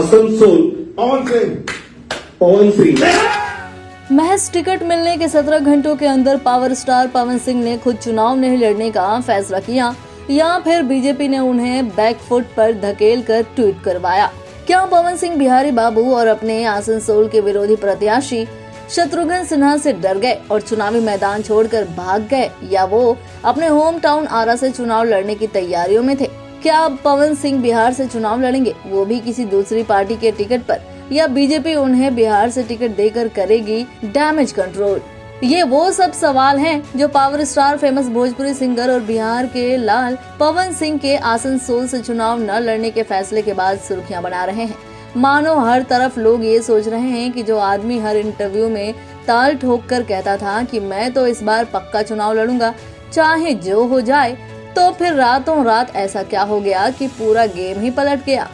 आसनसोल पवन सिंह। महज टिकट मिलने के 17 घंटों के अंदर पावर स्टार पवन सिंह ने खुद चुनाव नहीं लड़ने का फैसला किया या फिर बीजेपी ने उन्हें बैकफुट पर धकेल कर ट्वीट करवाया। क्या पवन सिंह बिहारी बाबू और अपने आसनसोल के विरोधी प्रत्याशी शत्रुघ्न सिन्हा से डर गए और चुनावी मैदान छोड़कर भाग गए, या वो अपने होम टाउन आरा से चुनाव लड़ने की तैयारियों में थे? क्या अब पवन सिंह बिहार से चुनाव लड़ेंगे, वो भी किसी दूसरी पार्टी के टिकट पर, या बीजेपी उन्हें बिहार से टिकट देकर करेगी डैमेज कंट्रोल? ये वो सब सवाल हैं जो power star famous Bhojpuri singer और बिहार के लाल पवन सिंह के आसनसोल से चुनाव न लड़ने के फैसले के बाद सुर्खियां बना रहे हैं। मानो हर तरफ लोग ये सोच रहे हैं कि जो आदमी हर इंटरव्यू में ताल ठोक कर कहता था कि मैं तो इस बार पक्का चुनाव लड़ूंगा चाहे जो हो जाए, तो फिर रातों रात ऐसा क्या हो गया कि पूरा गेम ही पलट गया?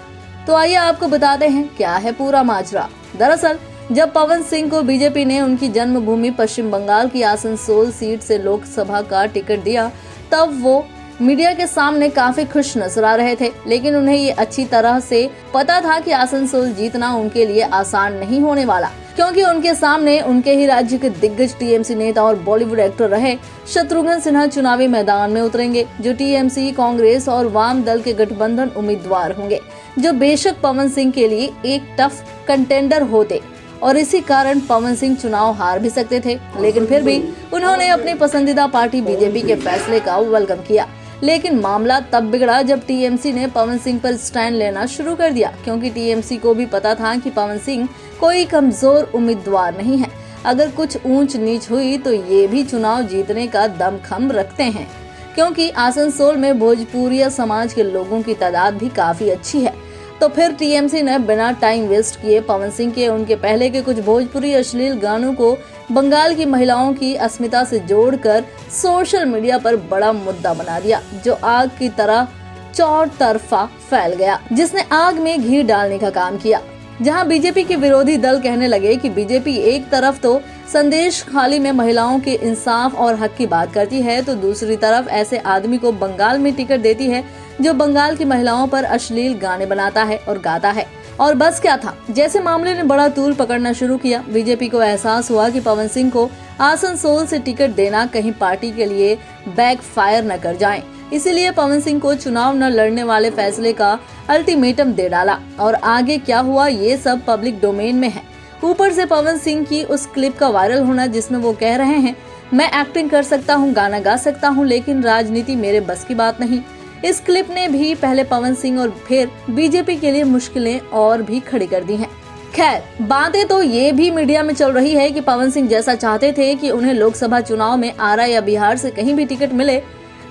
तो आइए आपको बताते हैं क्या है पूरा माजरा। दरअसल जब पवन सिंह को बीजेपी ने उनकी जन्मभूमि पश्चिम बंगाल की आसनसोल सीट से लोकसभा का टिकट दिया, तब वो मीडिया के सामने काफी खुश नजर आ रहे थे। लेकिन उन्हें ये अच्छी तरह से पता था कि आसनसोल जीतना उनके लिए आसान नहीं होने वाला, क्योंकि उनके सामने उनके ही राज्य के दिग्गज टीएमसी नेता और बॉलीवुड एक्टर रहे शत्रुघ्न सिन्हा चुनावी मैदान में उतरेंगे, जो टीएमसी, कांग्रेस और वाम दल के गठबंधन उम्मीदवार होंगे, जो बेशक पवन सिंह के लिए एक टफ कंटेंडर होते और इसी कारण पवन सिंह चुनाव हार भी सकते थे। लेकिन फिर भी उन्होंने अपनी पसंदीदा पार्टी बीजेपी के फैसले का वेलकम किया। लेकिन मामला तब बिगड़ा जब टीएमसी ने पवन सिंह पर स्टैंड लेना शुरू कर दिया, क्योंकि टीएमसी को भी पता था कि पवन सिंह कोई कमजोर उम्मीदवार नहीं है। अगर कुछ ऊंच नीच हुई तो ये भी चुनाव जीतने का दमखम रखते हैं, क्योंकि आसनसोल में भोजपुरिया समाज के लोगों की तादाद भी काफी अच्छी है। तो फिर टीएमसी ने बिना टाइम वेस्ट किए पवन सिंह के उनके पहले के कुछ भोजपुरी अश्लील गानों को बंगाल की महिलाओं की अस्मिता से जोड़कर सोशल मीडिया पर बड़ा मुद्दा बना दिया, जो आग की तरह चौतरफा फैल गया, जिसने आग में घी डालने का काम किया। जहां बीजेपी के विरोधी दल कहने लगे कि बीजेपी एक तरफ तो संदेश खाली में महिलाओं के इंसाफ और हक की बात करती है, तो दूसरी तरफ ऐसे आदमी को बंगाल में टिकट देती है जो बंगाल की महिलाओं पर अश्लील गाने बनाता है और गाता है। और बस क्या था, जैसे मामले ने बड़ा तूल पकड़ना शुरू किया, बीजेपी को एहसास हुआ कि पवन सिंह को आसनसोल से टिकट देना कहीं पार्टी के लिए बैकफायर न कर जाए। इसीलिए पवन सिंह को चुनाव न लड़ने वाले फैसले का अल्टीमेटम दे डाला। और आगे क्या हुआ ये सब पब्लिक डोमेन में है। ऊपर से पवन सिंह की उस क्लिप का वायरल होना जिसमें वो कह रहे हैं, मैं एक्टिंग कर सकता हूँ, गाना गा सकता हूँ, लेकिन राजनीति मेरे बस की बात नहीं। इस क्लिप ने भी पहले पवन सिंह और फिर बीजेपी के लिए मुश्किलें और भी खड़ी कर दी हैं। खैर, बातें तो ये भी मीडिया में चल रही है कि पवन सिंह जैसा चाहते थे कि उन्हें लोकसभा चुनाव में आरा या बिहार से कहीं भी टिकट मिले,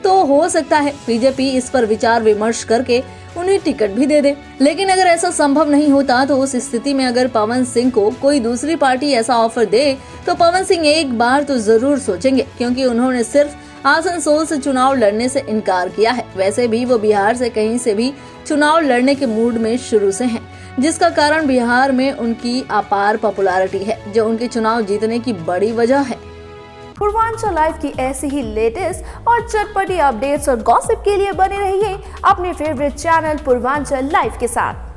तो हो सकता है बीजेपी इस पर विचार विमर्श करके उन्हें टिकट भी दे दे। लेकिन अगर ऐसा संभव नहीं होता तो उस स्थिति में अगर पवन सिंह को कोई दूसरी पार्टी ऐसा ऑफर दे तो पवन सिंह एक बार तो जरूर सोचेंगे, क्योंकि उन्होंने सिर्फ आसनसोल से चुनाव लड़ने से इनकार किया है। वैसे भी वो बिहार से कहीं से भी चुनाव लड़ने के मूड में शुरू से हैं, जिसका कारण बिहार में उनकी अपार पॉपुलैरिटी है, जो उनके चुनाव जीतने की बड़ी वजह है। पूर्वांचल लाइव की ऐसी ही लेटेस्ट और चटपटी अपडेट्स और गॉसिप के लिए बने रहिए अपने फेवरेट चैनल पूर्वांचल लाइव के साथ।